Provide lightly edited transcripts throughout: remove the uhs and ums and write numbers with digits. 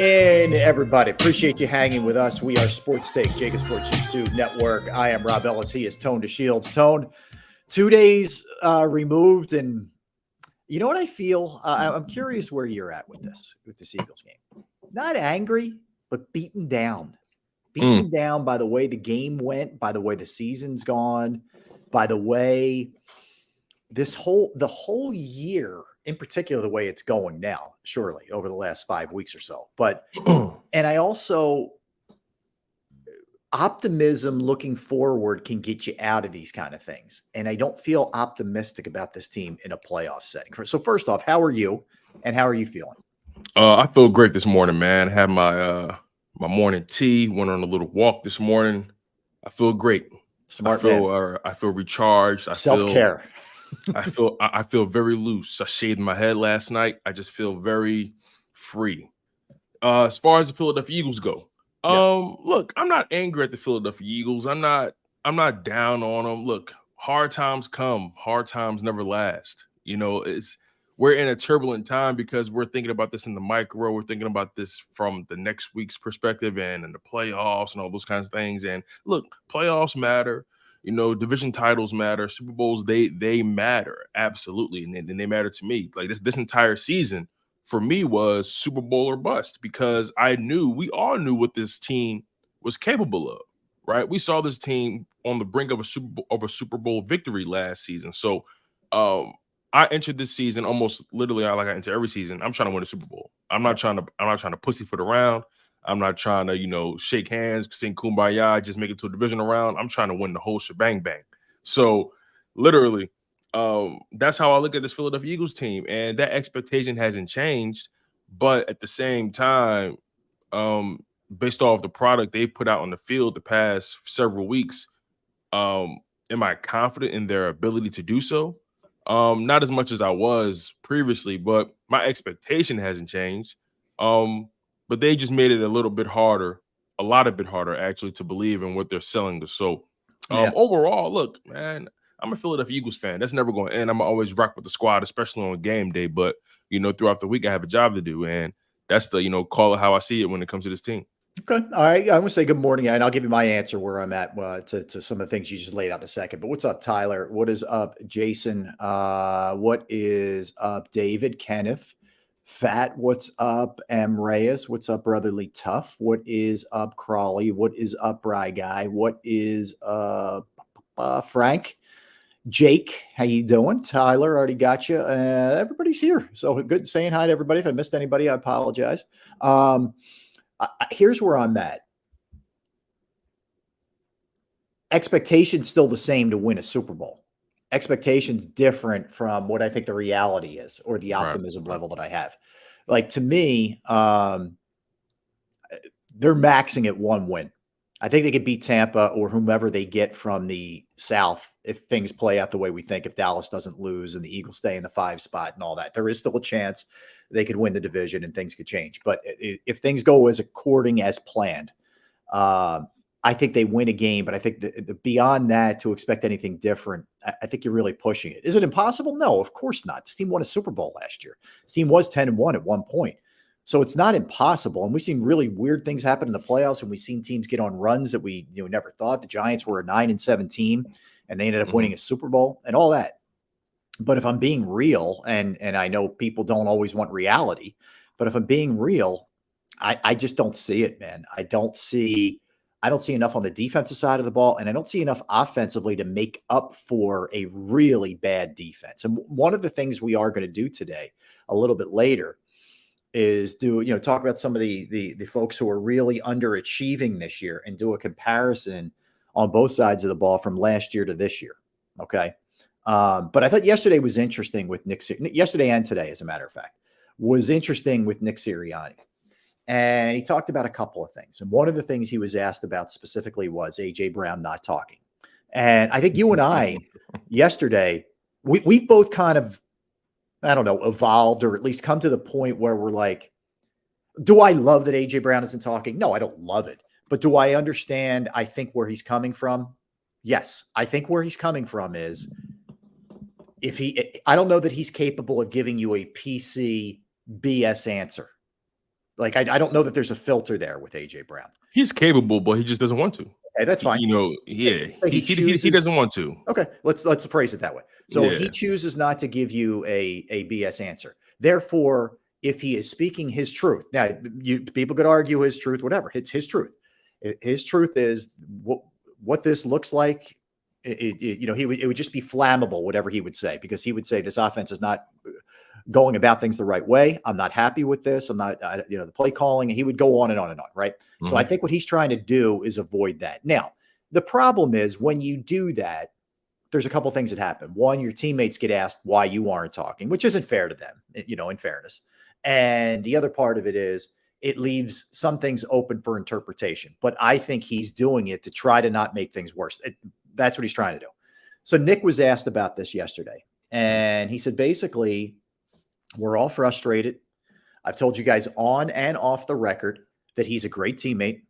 And everybody, appreciate you hanging with us. We are Sports Take, JAKIB Sports YouTube Network. I am Rob Ellis. He is Tone DeShields. Tone, 2 days removed, and you know what I feel? I'm curious where you're at with this Eagles game. Not angry, but beaten down. Beaten down by the way the game went, by the way the season's gone, by the way the whole year, in particular, the way it's going now, surely over the last 5 weeks or so. But, and I also, optimism looking forward can get you out of these kind of things. And I don't feel optimistic about this team in a playoff setting. So first off, how are you and how are you feeling? I feel great this morning, man. Had my my morning tea, went on a little walk this morning. I feel great. Smart man. I feel recharged. Self-care. I feel very loose. I shaved my head last night. I just feel very free. As far as the Philadelphia Eagles go, look, I'm not angry at the Philadelphia Eagles. I'm not down on them. Look, hard times come, hard times never last. You know, we're in a turbulent time because we're thinking about this in the micro. We're thinking about this from the next week's perspective and in the playoffs and all those kinds of things. And look, playoffs matter. You know, division titles matter. Super Bowls, they matter. Absolutely. And they matter to me. Like this entire season for me was Super Bowl or bust because we all knew what this team was capable of, right? We saw this team on the brink of a Super Bowl victory last season. So I entered this season almost literally like I enter every season. I'm trying to win a Super Bowl. I'm not trying to pussyfoot around. I'm not trying to, shake hands, sing kumbaya, just make it to a divisional round. I'm trying to win the whole shebang bang. So literally, that's how I look at this Philadelphia Eagles team. And that expectation hasn't changed. But at the same time, based off the product they put out on the field the past several weeks, am I confident in their ability to do so? Not as much as I was previously, but my expectation hasn't changed. But they just made it a lot bit harder actually to believe in what they're selling us. So overall, look, man, I'm a Philadelphia Eagles fan. That's never going to end. I'm always rock with the squad, especially on game day. But, throughout the week, I have a job to do. And that's the, call it how I see it when it comes to this team. Okay. All right. I'm going to say good morning, and I'll give you my answer where I'm at to some of the things you just laid out in a second. But what's up, Tyler? What is up, Jason? What is up, David? Kenneth? Fat? What's up, M. Reyes? What's up, Brotherly Tough? What is up, Crawley? What is up, Rye Guy? What is Frank? Jake, how you doing? Tyler, already got you. Everybody's here. So good saying hi to everybody. If I missed anybody, I apologize. Here's where I'm at. Expectations still the same to win a Super Bowl. Expectations different from what I think the reality is or the optimism level that I have. Like to me, they're maxing at one win. I think they could beat Tampa or whomever they get from the South if things play out the way we think, if Dallas doesn't lose and the Eagles stay in the 5 spot and all that. There is still a chance they could win the division and things could change. But if things go according as planned, I think they win a game. But I think beyond that, to expect anything different, I think you're really pushing it. Is it impossible? No, of course not. This team won a Super Bowl last year. This team was 10-1 at one point. So it's not impossible. And we've seen really weird things happen in the playoffs, and we've seen teams get on runs that we never thought. The Giants were a 9-7 team, and they ended up winning a Super Bowl and all that. But if I'm being real, and I know people don't always want reality, but if I'm being real, I just don't see it, man. I don't see enough on the defensive side of the ball, and I don't see enough offensively to make up for a really bad defense. And one of the things we are going to do today, a little bit later, is talk about some of the folks who are really underachieving this year and do a comparison on both sides of the ball from last year to this year. Okay. But I thought yesterday was interesting with yesterday and today, as a matter of fact, was interesting with Nick Sirianni. And he talked about a couple of things. And one of the things he was asked about specifically was A.J. Brown not talking. And I think you and I yesterday, we've both kind of, I don't know, evolved or at least come to the point where we're like, do I love that A.J. Brown isn't talking? No, I don't love it. But do I understand, I think, where he's coming from? Yes. I think where he's coming from is I don't know that he's capable of giving you a PC BS answer. Like, I don't know that there's a filter there with AJ Brown. He's capable, but he just doesn't want to. Okay, that's fine. You know, yeah, He chooses. he doesn't want to. Okay, let's phrase it that way. So Yeah. he chooses not to give you a BS answer. Therefore, if he is speaking his truth, now people could argue his truth, whatever. It's his truth. His truth is what this looks like. It would just be flammable, whatever he would say, because he would say this offense is not going about things the right way. I'm not happy with this. I'm not, the play calling. He would go on and on and on, right? Mm-hmm. So I think what he's trying to do is avoid that. Now, the problem is when you do that, there's a couple things that happen. One, your teammates get asked why you aren't talking, which isn't fair to them, in fairness. And the other part of it is it leaves some things open for interpretation. But I think he's doing it to try to not make things worse. That's what he's trying to do. So Nick was asked about this yesterday, and he said, basically, we're all frustrated. I've told you guys on and off the record that he's a great teammate,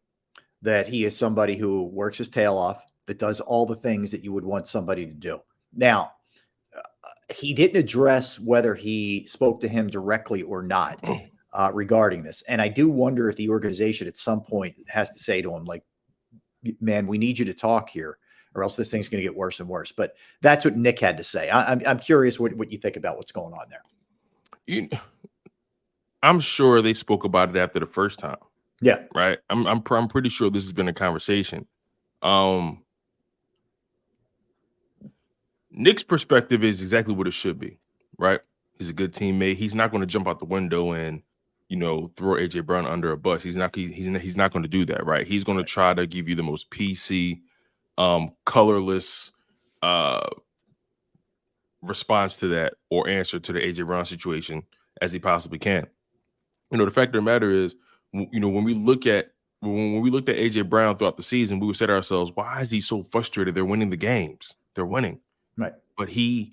that he is somebody who works his tail off, that does all the things that you would want somebody to do. Now, he didn't address whether he spoke to him directly or not regarding this. And I do wonder if the organization at some point has to say to him, like, man, we need you to talk here, or else this thing's going to get worse and worse. But that's what Nick had to say. I'm curious what you think about what's going on there. I'm sure they spoke about it after the first time. Yeah. Right. I'm pretty sure this has been a conversation. Nick's perspective is exactly what it should be. Right. He's a good teammate. He's not going to jump out the window and, throw AJ Brown under a bus. He's not going to do that. Right. He's going to try to give you the most PC, colorless response to that, or answer to the AJ Brown situation as he possibly can. The fact of the matter is, when we looked at AJ Brown throughout the season, we would say to ourselves, why is he so frustrated? They're winning the games. They're winning. Right. But he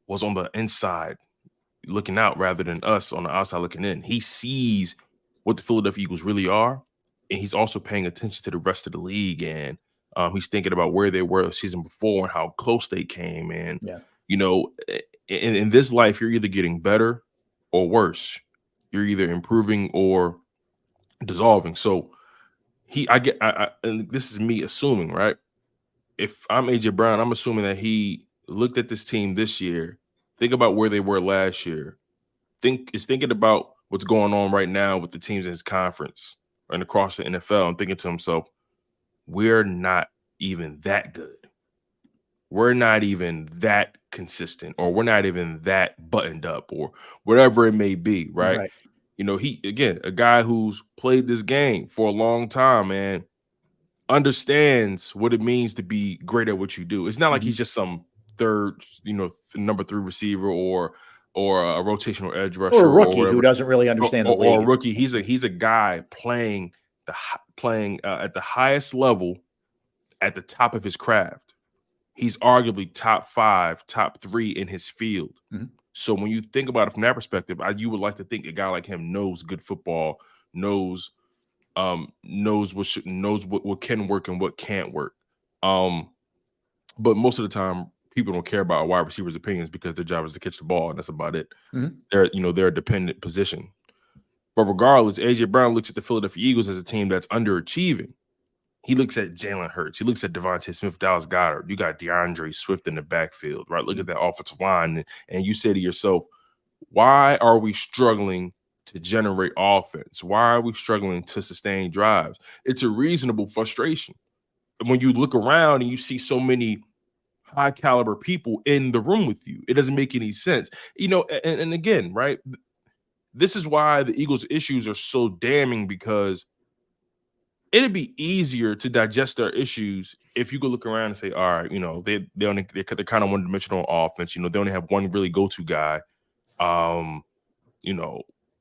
was on the inside looking out rather than us on the outside looking in. He sees what the Philadelphia Eagles really are, and he's also paying attention to the rest of the league, and he's thinking about where they were the season before and how close they came. And, in this life, you're either getting better or worse. You're either improving or dissolving. So and this is me assuming, right? If I'm AJ Brown, I'm assuming that he looked at this team this year, think about where they were last year, thinking about what's going on right now with the teams in his conference and across the NFL, and thinking to himself, we're not even that good. We're not even that consistent, or we're not even that buttoned up, or whatever it may be, right? He, again, a guy who's played this game for a long time and understands what it means to be great at what you do. It's not like he's just some third, number 3 receiver or a rotational edge rusher, or a rookie who doesn't really understand the league. Or a rookie. He's a guy playing at the highest level, at the top of his craft. He's arguably top 5, top 3 in his field. Mm-hmm. So when you think about it from that perspective, you would like to think a guy like him knows good football, knows what can work and what can't work. But most of the time, people don't care about a wide receiver's opinions because their job is to catch the ball, and that's about it. Mm-hmm. They're a dependent position. But regardless, AJ Brown looks at the Philadelphia Eagles as a team that's underachieving. He looks at Jalen Hurts. He looks at Devontae Smith, Dallas Goedert. You got DeAndre Swift in the backfield, right? Look at that offensive line. And you say to yourself, why are we struggling to generate offense? Why are we struggling to sustain drives? It's a reasonable frustration. When you look around and you see so many high caliber people in the room with you, it doesn't make any sense. And again, right? This is why the Eagles' issues are so damning, because it'd be easier to digest their issues if you could look around and say, all right, they're kind of one-dimensional offense. They only have one really go-to guy.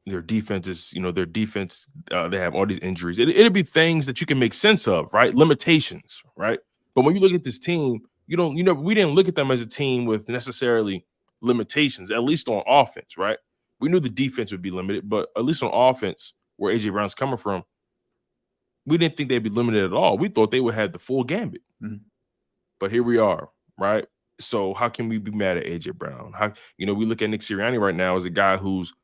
Their defense is, they have all these injuries. It'd be things that you can make sense of, right? Limitations, right? But when you look at this team, we didn't look at them as a team with necessarily limitations, at least on offense, right? We knew the defense would be limited, but at least on offense, where AJ Brown's coming from, we didn't think they'd be limited at all. We thought they would have the full gambit. Mm-hmm. But here we are, right? So how can we be mad at AJ Brown? We look at Nick Sirianni right now as a guy who's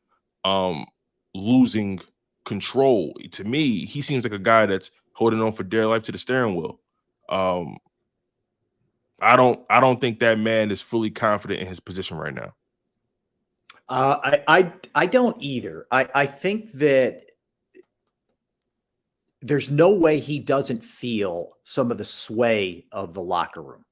losing control. To me, he seems like a guy that's holding on for dear life to the steering wheel. I don't think that man is fully confident in his position right now. I don't either. I think that there's no way he doesn't feel some of the sway of the locker room.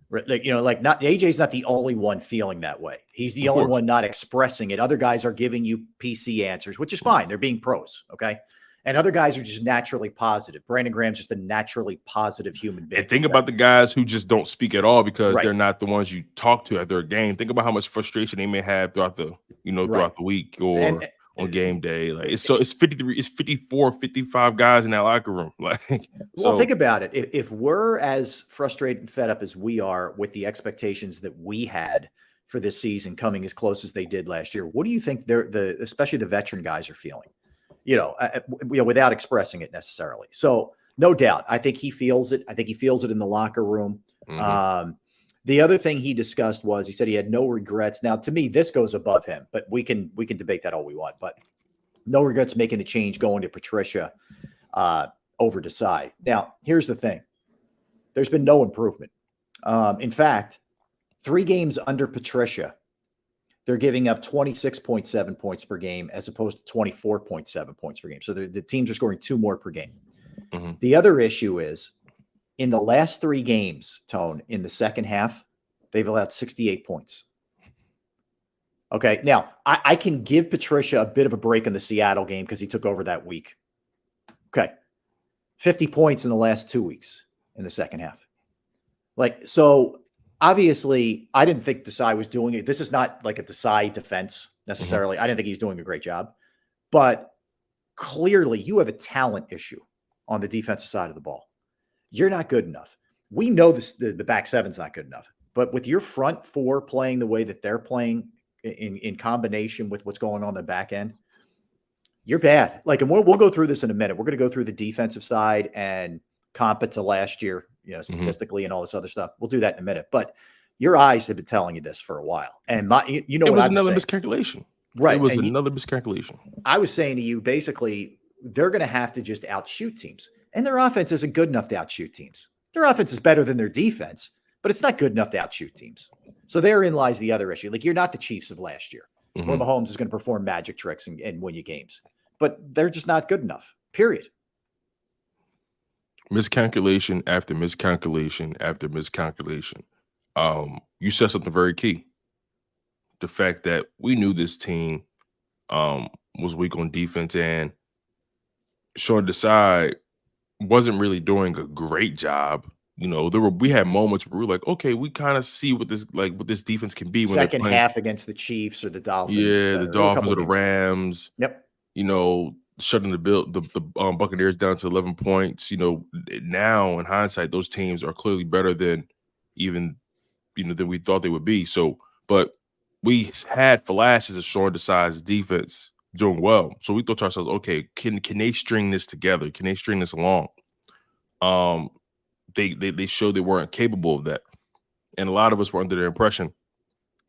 Right? Like, not AJ's not the only one feeling that way. He's the only one not expressing it. Other guys are giving you PC answers, which is fine. They're being pros. Okay. And other guys are just naturally positive. Brandon Graham's just a naturally positive human being. And think about the guys who just don't speak at all because they're not the ones you talk to after a game. Think about how much frustration they may have throughout the, throughout the week or on game day. Like it's 53, it's 54, 55 guys in that locker room. Like, well, think about it. If we're as frustrated and fed up as we are with the expectations that we had for this season coming as close as they did last year, what do you think especially the veteran guys are feeling? Without expressing it necessarily. So no doubt, I think he feels it. I think he feels it in the locker room. Mm-hmm. The other thing he discussed was he said he had no regrets. Now, to me, this goes above him, but we can debate that all we want. But no regrets making the change going to Patricia over Desai. Now, here's the thing: there's been no improvement. In fact, 3 games under Patricia, they're giving up 26.7 points per game as opposed to 24.7 points per game. So the teams are scoring 2 more per game. Mm-hmm. The other issue is in the last 3 games, Tone, in the second half, they've allowed 68 points. Okay. Now, I can give Patricia a bit of a break in the Seattle game because he took over that week. Okay. 50 points in the last 2 weeks in the second half. So obviously, I didn't think Desai was doing it. This is not like a Desai defense necessarily. Mm-hmm. I didn't think he's doing a great job. But clearly, you have a talent issue on the defensive side of the ball. You're not good enough. We know the back seven's not good enough. But with your front 4 playing the way that they're playing in combination with what's going on in the back end, you're bad. And we'll go through this in a minute. We're going to go through the defensive side and comp it to last year, statistically and all this other stuff. We'll do that in a minute. But your eyes have been telling you this for a while. And it was another miscalculation. Right. It was another miscalculation. I was saying to you, basically, they're going to have to just outshoot teams. And their offense isn't good enough to outshoot teams. Their offense is better than their defense, but it's not good enough to outshoot teams. So therein lies the other issue. You're not the Chiefs of last year, where Mahomes is going to perform magic tricks and win you games. But they're just not good enough, period. Miscalculation after miscalculation after miscalculation. You said something very key. The fact that we knew this team was weak on defense, and Sean Desai wasn't really doing a great job. We had moments where we were like, okay, we kind of see what this defense can be when second half against the Chiefs or the Dolphins. Yeah, the Dolphins or the Rams. Yep. Shutting the Buccaneers down to 11 points. Now in hindsight, those teams are clearly better than even than we thought they would be. So, but we had flashes of Sean Desai's defense doing well. So we thought to ourselves, okay, can they string this together? Can they string this along? They showed they weren't capable of that, and a lot of us were under the impression,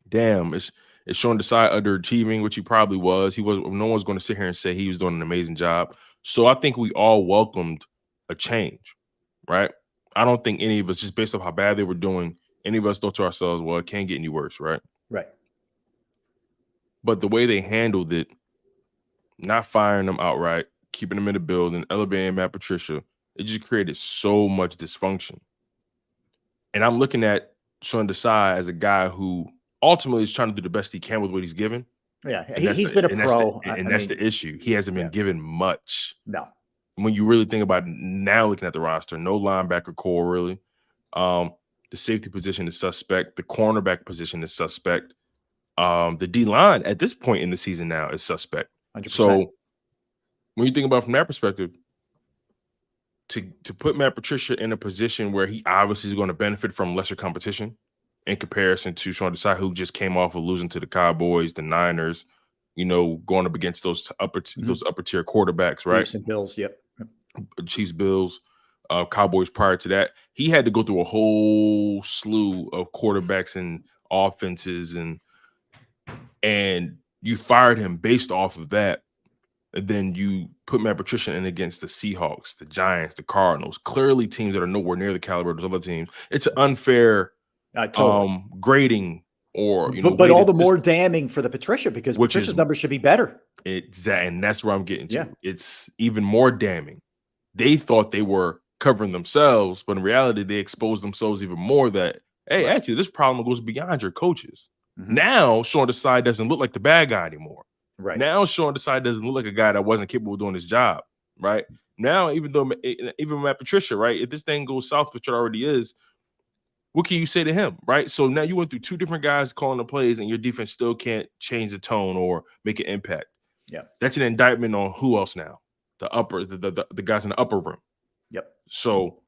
damn, is Sean Desai underachieving, which he probably was. He was. No one's going to sit here and say he was doing an amazing job. So I think we all welcomed a change, right? I don't think any of us, just based off how bad they were doing, any of us thought to ourselves, well, it can't get any worse, right? Right. But the way they handled it, not firing them outright, keeping them in the building, elevating Matt Patricia, it just created so much dysfunction. And I'm looking at Sean Desai as a guy who ultimately is trying to do the best he can with what he's given. Yeah, he's been a pro. That's the issue. He hasn't been given much. No. When you really think about it, now looking at the roster, no linebacker core really. The safety position is suspect. The cornerback position is suspect. The D-line at this point in the season now is suspect. 100%. So when you think about it from that perspective, to put Matt Patricia in a position where he obviously is going to benefit from lesser competition in comparison to Sean Desai, who just came off of losing to the Cowboys, the Niners, going up against those upper tier quarterbacks, right? Chiefs and Bills, yep. Chiefs, Bills, Cowboys prior to that. He had to go through a whole slew of quarterbacks and offenses, and you fired him based off of that. And then you put Matt Patricia in against the Seahawks, the Giants, the Cardinals, clearly teams that are nowhere near the caliber of those other teams. It's an unfair Totally. grading, or but all the more damning for the Patricia, because Patricia's numbers should be better. Exactly, and that's where I'm getting to. Yeah. It's even more damning. They thought they were covering themselves, but in reality, they exposed themselves even more that, hey, actually, this problem goes beyond your coaches. Now, Sean Desai doesn't look like the bad guy anymore. Right. Now, Sean Desai doesn't look like a guy that wasn't capable of doing his job. Right. Now, even Matt Patricia, right, if this thing goes south, which it already is, what can you say to him? Right. So now you went through two different guys calling the plays, and your defense still can't change the tone or make an impact. Yeah. That's an indictment on who else now? The guys in the upper room. Yep. So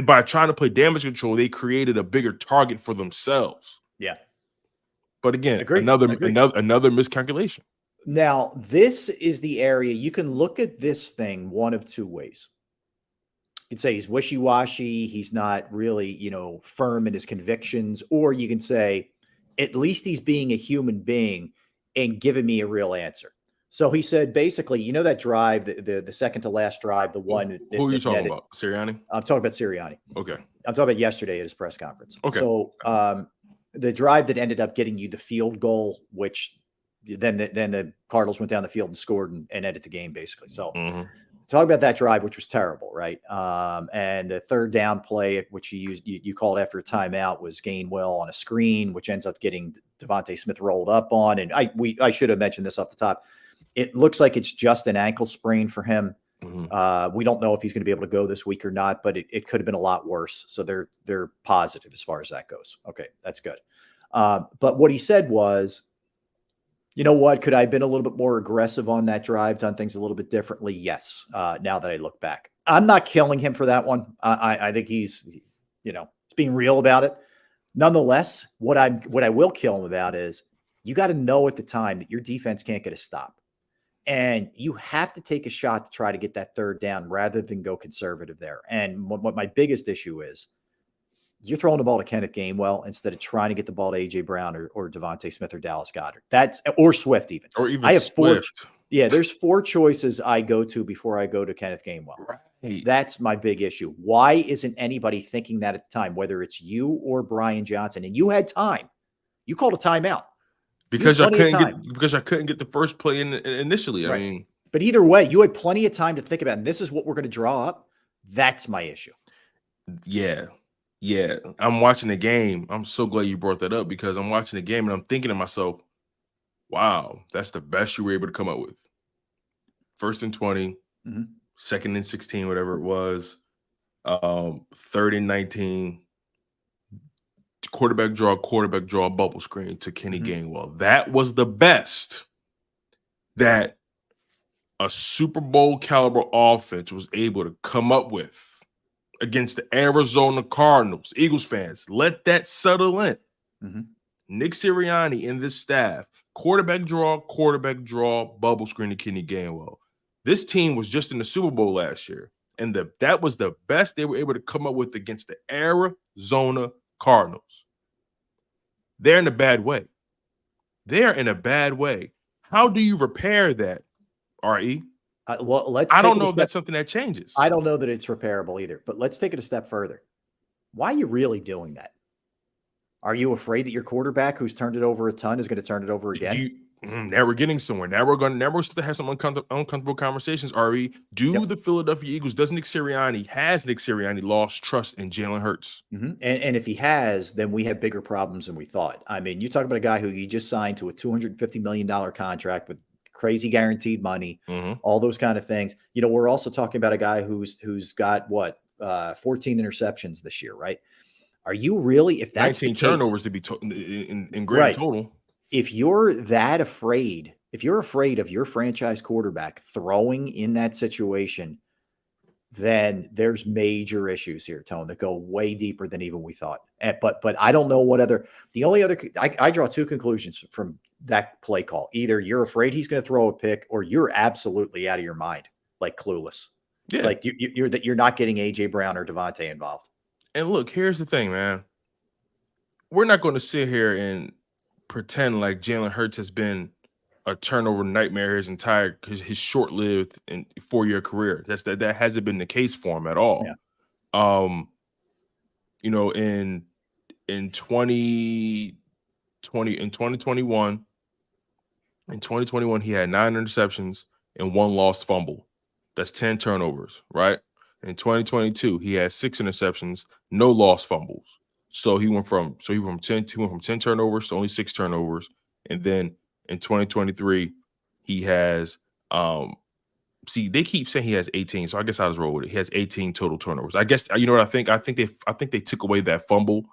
by trying to play damage control, they created a bigger target for themselves. Yeah. But again, another miscalculation. Now, this is the area you can look at this thing one of two ways. You can say he's wishy-washy, he's not really, firm in his convictions, or you can say at least he's being a human being and giving me a real answer. So he said, basically, that drive, the second to last drive, the one. Who are you talking about? Sirianni? I'm talking about Sirianni. Okay. I'm talking about yesterday at his press conference. Okay. So the drive that ended up getting you the field goal, which then the Cardinals went down the field and scored and ended the game, basically. So talk about that drive, which was terrible, right? And the third down play, which you called after a timeout, was Gainwell on a screen, which ends up getting Devontae Smith rolled up on. And I should have mentioned this off the top. It looks like it's just an ankle sprain for him. We don't know if he's going to be able to go this week or not, but it could have been a lot worse. So they're positive as far as that goes. Okay, that's good. But what he said was, you know what? Could I have been a little bit more aggressive on that drive, done things a little bit differently? Yes. Now that I look back, I'm not killing him for that one. I think he's being real about it. Nonetheless, what I will kill him about is you got to know at the time that your defense can't get a stop. And you have to take a shot to try to get that third down rather than go conservative there. And what my biggest issue is, you're throwing the ball to Kenneth Gainwell instead of trying to get the ball to A.J. Brown or Devontae Smith or Dallas Goedert. Or Swift even. Or even I have Swift. there's 4 choices I go to before I go to Kenneth Gainwell. Right. That's my big issue. Why isn't anybody thinking that at the time, whether it's you or Brian Johnson? And you had time. You called a timeout. Because I couldn't get the first play in initially. Right. I mean, but either way, you had plenty of time to think about it. And this is what we're going to draw up. That's my issue. Yeah. I'm watching the game. I'm so glad you brought that up, because I'm watching the game and I'm thinking to myself, wow, that's the best you were able to come up with. 1st and 20, 2nd and 16, whatever it was, 3rd and 19. Quarterback draw, bubble screen to Kenny Gainwell. That was the best that a Super Bowl caliber offense was able to come up with against the Arizona Cardinals. Eagles fans, let that settle in. Nick Sirianni and this staff, quarterback draw, bubble screen to Kenny Gainwell. This team was just in the Super Bowl last year, and that was the best they were able to come up with against the Arizona Cardinals. They're in a bad way. How do you repair that, RE? I don't know if that's something that changes. I don't know that it's repairable either, but let's take it a step further. Why are you really doing that? Are you afraid that your quarterback, who's turned it over a ton, is going to turn it over again? Now we're getting somewhere. Now we're supposed to have some uncomfortable conversations, RE. The Philadelphia Eagles, has Nick Sirianni lost trust in Jalen Hurts? And if he has, then we have bigger problems than we thought. I mean, you talk about a guy who you just signed to a $250 million contract with crazy guaranteed money, all those kind of things. We're also talking about a guy who's got 14 interceptions this year, right? Are you really, if that's 19 the case, turnovers to be in grand total? If you're that afraid, if you're afraid of your franchise quarterback throwing in that situation, then there's major issues here, Tone, that go way deeper than even we thought. But I don't know what I draw 2 conclusions from that play call. Either you're afraid he's going to throw a pick, or you're absolutely out of your mind, like clueless. Yeah. Like you're not getting A.J. Brown or Devontae involved. And look, here's the thing, man. We're not going to sit here and pretend like Jalen Hurts has been a turnover nightmare his short-lived and 4-year career. That hasn't been the case for him at all. Yeah. You know, in 2021, he had 9 interceptions and 1 lost fumble. That's 10 turnovers, right? In 2022, he had 6 interceptions, no lost fumbles. So he went from 10 turnovers to only 6 turnovers. And then in 2023, he has see, they keep saying he has 18, so I guess I'll just roll with it. He has 18 total turnovers. I guess you know what I think? I think they took away that fumble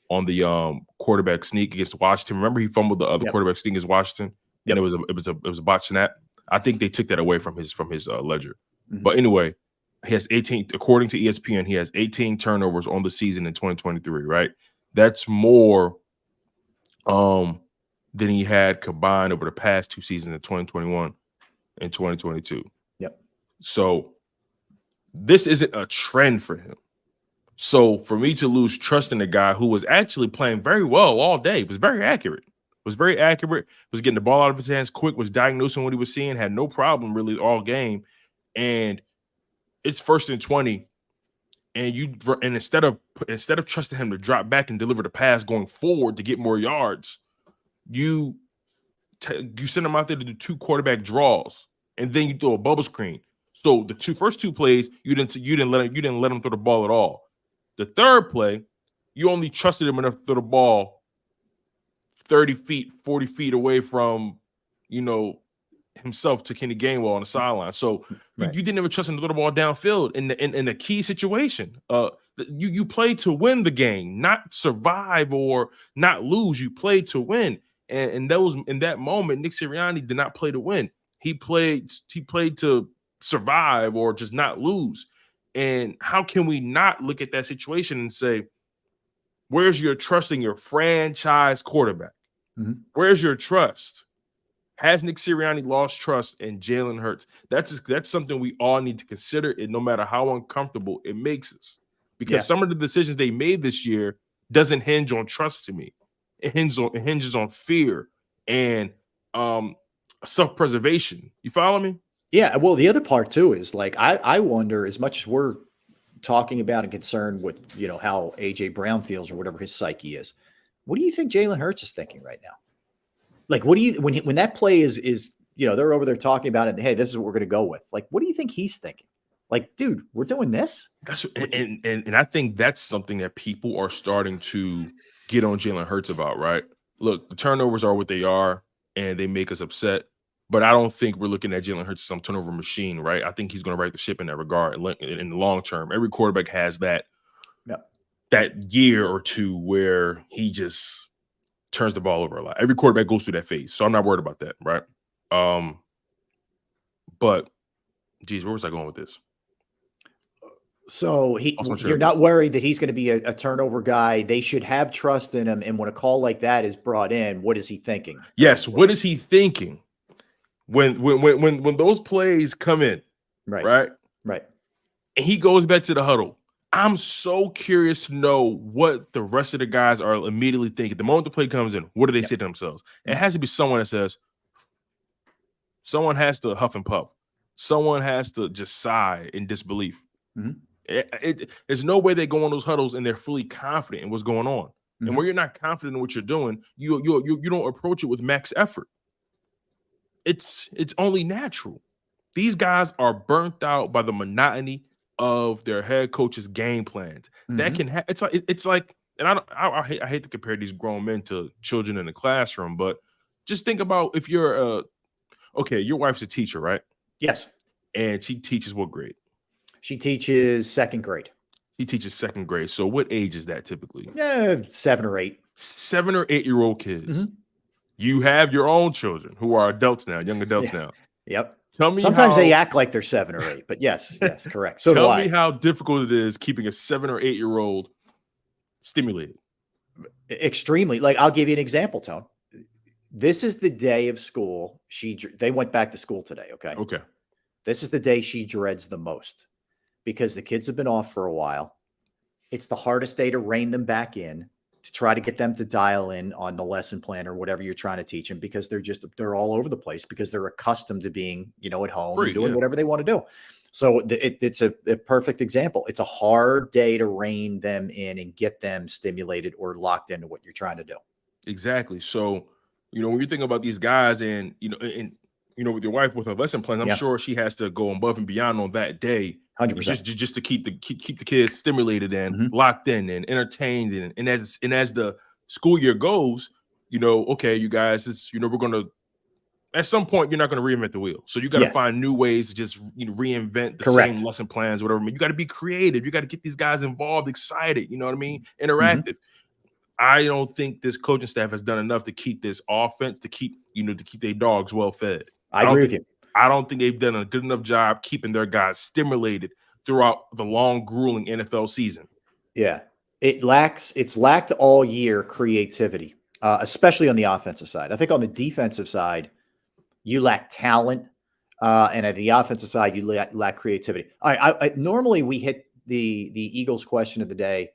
on the quarterback sneak against Washington. Remember, he fumbled the other quarterback sneak against Washington, and it was a botch snap. I think they took that away from his ledger. But anyway, he has 18, according to ESPN, he has 18 turnovers on the season in 2023, right? That's more than he had combined over the past 2 seasons in 2021 and 2022. Yep. So this isn't a trend for him. So for me to lose trust in a guy who was actually playing very well all day, was very accurate, was getting the ball out of his hands quick, was diagnosing what he was seeing, had no problem really all game. And it's 1st and 20. And instead of trusting him to drop back and deliver the pass going forward to get more yards, you send him out there to do 2 quarterback draws, and then you throw a bubble screen. So the first two plays, you didn't let him throw the ball at all. The third play, you only trusted him enough to throw the ball 30 feet, 40 feet away from, himself to Kenny Gainwell on the sideline. So you didn't even trust him to throw the ball downfield in a key situation. You play to win the game, not survive or not lose. You play to win. And in that moment, Nick Sirianni did not play to win. He played to survive or just not lose. And how can we not look at that situation and say, where's your trust in your franchise quarterback? Where's your trust? Has Nick Sirianni lost trust in Jalen Hurts? That's something we all need to consider, and no matter how uncomfortable it makes us. Because some of the decisions they made this year doesn't hinge on trust to me. It hinges on fear and self-preservation. You follow me? Yeah. Well, the other part too is like I wonder, as much as we're talking about and concerned with how AJ Brown feels or whatever his psyche is, what do you think Jalen Hurts is thinking right now? Like, what do you when that play is they're over there talking about it? Hey, this is what we're going to go with. Like, what do you think he's thinking? Like, dude, we're doing this. And I think that's something that people are starting to get on Jalen Hurts about, right? Look, the turnovers are what they are, and they make us upset. But I don't think we're looking at Jalen Hurts as some turnover machine, right? I think he's going to right the ship in that regard in the long term. Every quarterback has that year or two where he just turns the ball over a lot. Every quarterback goes through that phase. So I'm not worried about that, right? But, geez, where was I going with this? So you're not worried that he's going to be a turnover guy. They should have trust in him. And when a call like that is brought in, what is he thinking? Yes, what is he thinking? When those plays come in, right, and he goes back to the huddle, I'm so curious to know what the rest of the guys are immediately thinking. The moment the play comes in, what do they say to themselves? It has to be someone that says, someone has to huff and puff. Someone has to just sigh in disbelief. There's no way they go on those huddles and they're fully confident in what's going on. And when you're not confident in what you're doing, you don't approach it with max effort. It's only natural. These guys are burnt out by the monotony of their head coach's game plans. That can it's like, and I hate to compare these grown men to children in the classroom, but just think about if you're your wife's a teacher, right? Yes. And she teaches what grade? She teaches 2nd grade. He teaches 2nd grade. So what age is that typically? 7 or 8. 7 or 8-year-old kids. You have your own children who are adults now, young adults now. Yep. Tell me sometimes they act like they're 7 or 8, but yes, correct. So tell me how difficult it is keeping a 7 or 8-year-old stimulated. Extremely. Like, I'll give you an example, Tone. This is the day of school. They went back to school today. Okay. This is the day she dreads the most because the kids have been off for a while. It's the hardest day to rein them back in to try to get them to dial in on the lesson plan or whatever you're trying to teach them, because they're all over the place because they're accustomed to being, at home and doing whatever they want to do. So it's a perfect example. It's a hard day to rein them in and get them stimulated or locked into what you're trying to do. Exactly. So, when you think about these guys and with your wife with her lesson plans, I'm sure she has to go above and beyond on that day. 100%. Just to keep the kids stimulated and locked in and entertained, and as the school year goes, okay, you guys, we're gonna, at some point you're not gonna reinvent the wheel, so you got to find new ways to just reinvent the same lesson plans, whatever. I mean, you got to be creative. You got to get these guys involved, excited. You know what I mean? Interactive. I don't think this coaching staff has done enough to keep this offense, to keep their dogs well fed. I agree with you. I don't think they've done a good enough job keeping their guys stimulated throughout the long, grueling NFL season. Yeah. It's lacked all year creativity, especially on the offensive side. I think on the defensive side, you lack talent. And at the offensive side, you lack creativity. All right. Normally we hit the Eagles question of the day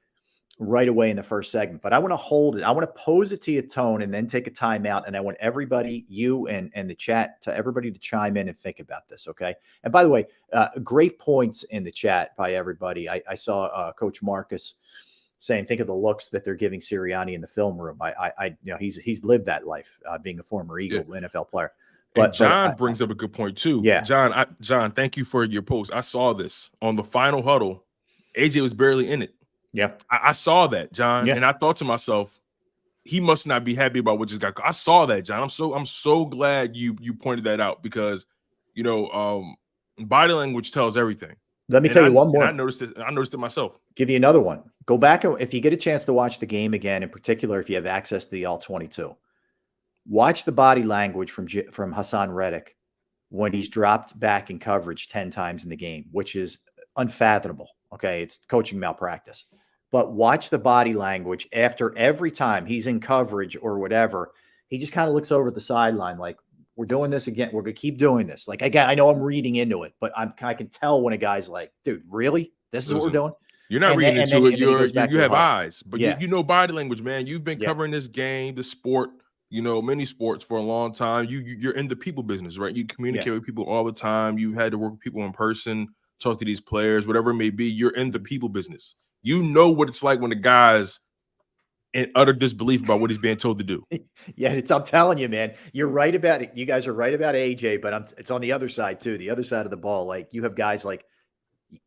right away in the first segment, but I want to hold it. I want to pose it to you, Tone, and then take a timeout. And I want everybody, you and the chat, to everybody to chime in and think about this. Okay. And by the way, great points in the chat by everybody. I saw Coach Marcus saying, think of the looks that they're giving Sirianni in the film room. He's lived that life, being a former Eagle NFL player. But John brings up a good point too. Yeah. John, thank you for your post. I saw this on the final huddle. AJ was barely in it. Yeah, I saw that, John, and I thought to myself, he must not be happy about what just got. I saw that, John. I'm so glad you pointed that out, because body language tells everything. Let me tell you one more. I noticed it myself. Give you another one. Go back, and if you get a chance to watch the game again, in particular, if you have access to the all 22, watch the body language from Hassan Reddick when he's dropped back in coverage 10 times in the game, which is unfathomable. Okay, it's coaching malpractice. But watch the body language after every time he's in coverage or whatever. He just kind of looks over at the sideline like, we're doing this again. We're going to keep doing this. Like, again, I know I'm reading into it, but I can tell when a guy's like, dude, really? This is what we're doing? You're not reading into it. You have eyes, but yeah. you know body language, man. You've been covering this game, the sport, many sports for a long time. You're in the people business, right? You communicate with people all the time. You had to work with people in person, talk to these players, whatever it may be. You're in the people business. You know what it's like when the guy's in utter disbelief about what he's being told to do. Yeah, I'm telling you, man, you're right about it. You guys are right about AJ, but it's on the other side too, the other side of the ball. Like, you have guys like,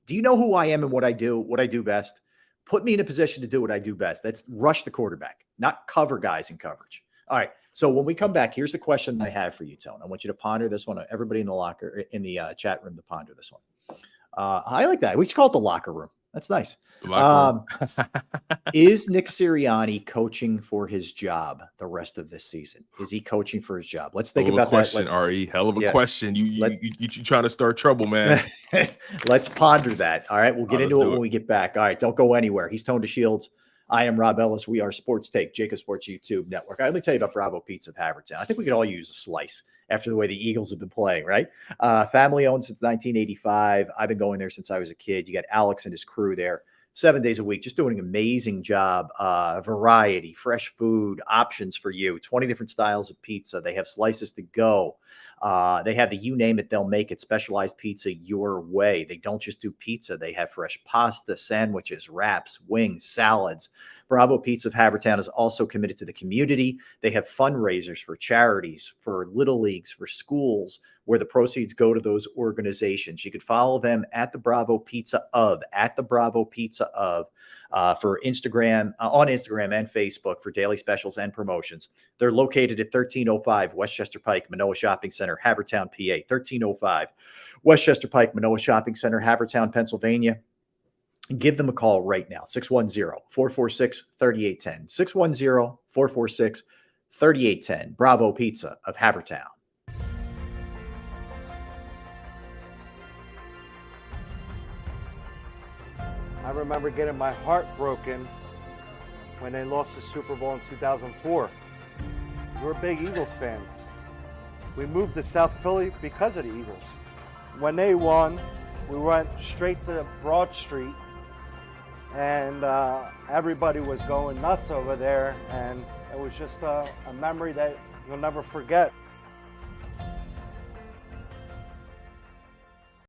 do you know who I am and what I do best? Put me in a position to do what I do best. That's rush the quarterback, not cover guys in coverage. All right. So when we come back, here's the question that I have for you, Tone. I want you to ponder this one. Everybody in the chat room to ponder this one. I like that. We should call it the locker room. That's nice. Is Nick Sirianni coaching for his job the rest of this season? Is he coaching for his job? Let's think about that. RE. Hell of a question. You trying to start trouble, man. Let's ponder that. All right. We'll get into it when we get back. All right. Don't go anywhere. He's Tone DeShields. I am Rob Ellis. We are Sports Take, JAKIB Sports YouTube Network. Let me tell you about Bravo Pizza of Havertown. I think we could all use a slice after the way the Eagles have been playing, right? Family owned since 1985. I've been going there since I was a kid. You got Alex and his crew there 7 days a week, just doing an amazing job. Variety, fresh food, options for you, 20 different styles of pizza. They have slices to go. They have the you name it, they'll make it, specialized pizza your way. They don't just do pizza. They have fresh pasta, sandwiches, wraps, wings, salads. Bravo Pizza of Havertown is also committed to the community. They have fundraisers for charities, for little leagues, for schools, where the proceeds go to those organizations. You could follow them at the Bravo Pizza of, for Instagram, on Instagram and Facebook for daily specials and promotions. They're located at 1305 Westchester Pike, Manoa Shopping Center, Havertown, PA. 1305 Westchester Pike, Manoa Shopping Center, Havertown, Pennsylvania. Give them a call right now, 610-446-3810. 610-446-3810. Bravo Pizza of Havertown. I remember getting my heart broken when they lost the Super Bowl in 2004. We're big Eagles fans. We moved to South Philly because of the Eagles. When they won, we went straight to Broad Street and everybody was going nuts over there, and it was just a memory that you'll never forget.